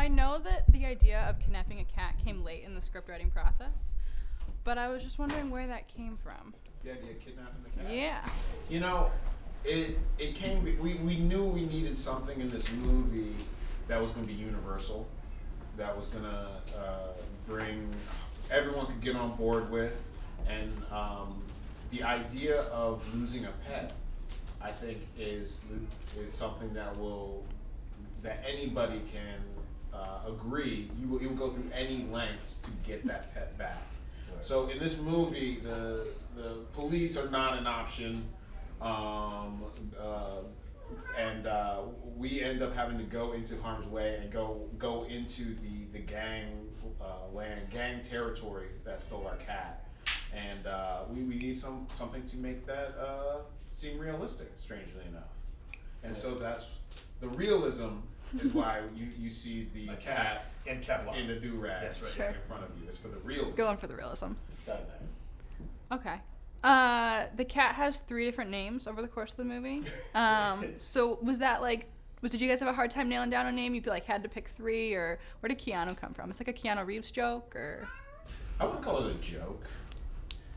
I know that the idea of kidnapping a cat came late in the script writing process, but I was just wondering where that came from. The idea of kidnapping the cat? Yeah. You know, it came, we knew we needed something in this movie that was going to be universal, that was going to bring, everyone could get on board with, and the idea of losing a pet, I think, is something that anybody can agree. You will go through any lengths to get that pet back. Right. So in this movie, the police are not an option, and we end up having to go into harm's way and go into the gang gang territory that stole our cat, and we need something to make that seem realistic, strangely enough. And so that's the realism is why you see the cat in Kevlar in the do-rag right sure. in front of you. It's for the realism. Going for the realism. Okay. The cat has 3 different names over the course of the movie. So was that did you guys have a hard time nailing down a name? You had to pick 3, or where did Keanu come from? It's like a Keanu Reeves joke, or? I wouldn't call it a joke.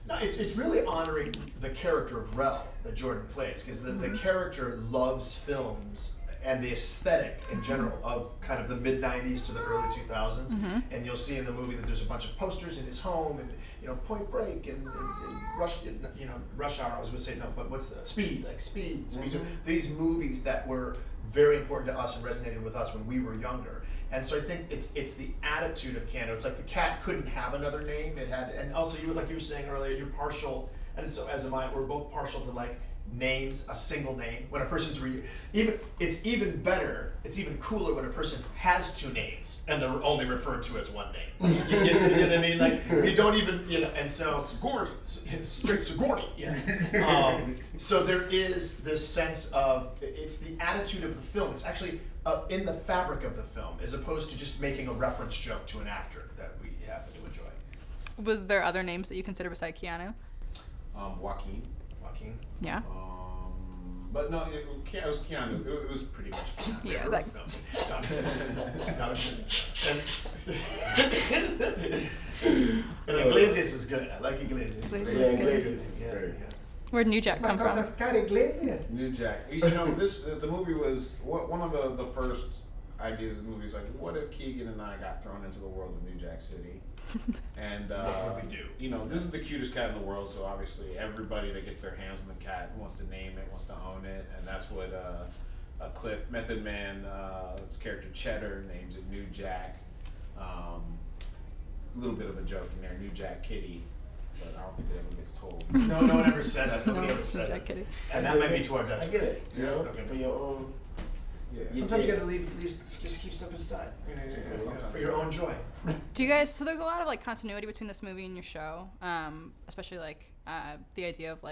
No, it's really honoring the character of Rel that Jordan plays, because the character loves films and the aesthetic in general of kind of the mid-90s to the early 2000s. And you'll see in the movie that there's a bunch of posters in his home, and Point Break and Rush Hour. I was going to say no, but what's the Speed? These movies that were very important to us and resonated with us when we were younger. And so I think it's the attitude of Keanu. It's like the cat couldn't have another name. It had, and also you were saying earlier, you're partial, and so as am I. We're both partial to names, a single name. When a person's it's even better. It's even cooler when a person has 2 names and they're only referred to as one name. You know what I mean? You don't even and so Sigourney, straight Sigourney. Yeah. So there is this sense of it's the attitude of the film. It's actually in the fabric of the film, as opposed to just making a reference joke to an actor that we happen to enjoy. Was there other names that you consider beside Keanu? Joaquin. Yeah. But no, it was Keanu. It was pretty much Keanu. Yeah. And Iglesias is good. I like Iglesias. Iglesias is good. Where'd New Jack come from? New Jack. The movie was one of the first ideas of the movie is what if Keegan and I got thrown into the world of New Jack City? And what would we do? This is the cutest cat in the world, so obviously everybody that gets their hands on the cat wants to name it, wants to own it, and that's what Cliff Method Man, his character Cheddar, names it New Jack. A little bit of a joke in there, New Jack Kitty, but I don't think it ever gets told. No one ever says that. Nobody ever says that. Kitty. And that might be to our detriment. I get it. For your own. Yeah. Sometimes you gotta just keep stuff inside. For your own joy. Do you guys? So there's a lot of continuity between this movie and your show, especially the idea of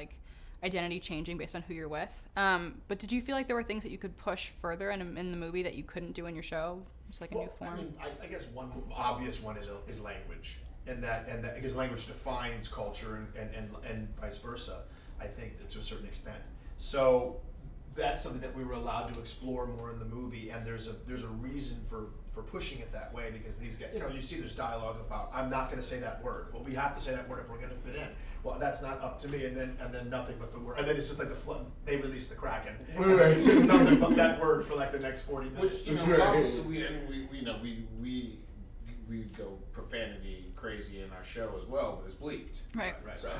identity changing based on who you're with. But did you feel like there were things that you could push further in the movie that you couldn't do in your show? Just a new form. I guess one obvious one is language, and that because language defines culture and vice versa. I think to a certain extent. So that's something that we were allowed to explore more in the movie, and there's a reason for pushing it that way, because these guys, you see there's dialogue about, I'm not going to say that word. Well, we have to say that word if we're going to fit in. Well, that's not up to me, and then nothing but the word, and then it's just like the flood. They release the Kraken. And it's just nothing but that word for the next 40 minutes. Which obviously we go profanity crazy in our show as well, but it's bleeped. Right. So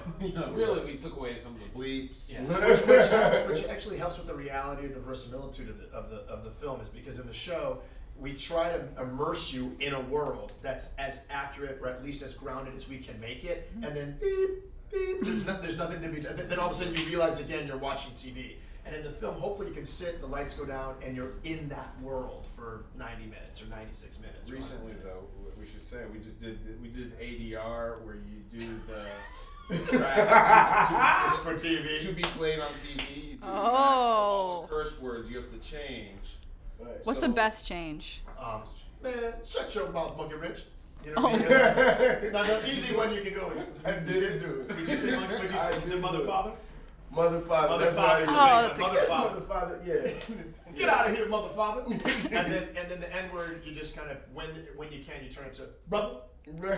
really, we took away some of the bleeps. Yeah. which actually helps with the reality or the verisimilitude of the film, is because in the show we try to immerse you in a world that's as accurate or at least as grounded as we can make it, and then beep beep. There's nothing to be done. Then all of a sudden you realize again you're watching TV. And in the film, hopefully you can sit, the lights go down, and you're in that world for 90 minutes or 96 minutes. Recently, though, we should say we did ADR, where you do the track for TV to be played on TV. You do all the curse words you have to change. What's the best change? Man, shut your mouth, Monkey Rich. Now the easy one you can go is, I didn't do it. Would you say mother father? Motherfather. That's why. Oh, that's a Motherfather. good Motherfather. Yeah. Get out of here, motherfather. and then the N word, you just kind of when you can, you turn it to brother. Man,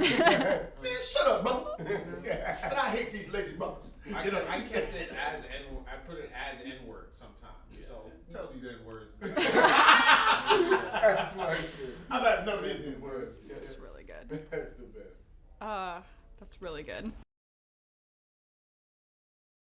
shut up, brother. And I hate these lazy brothers. I kept it as N. I put it as N word sometimes. So tell these N words. That's why. I've had none of these N words. That's really good. That's the best. That's really good.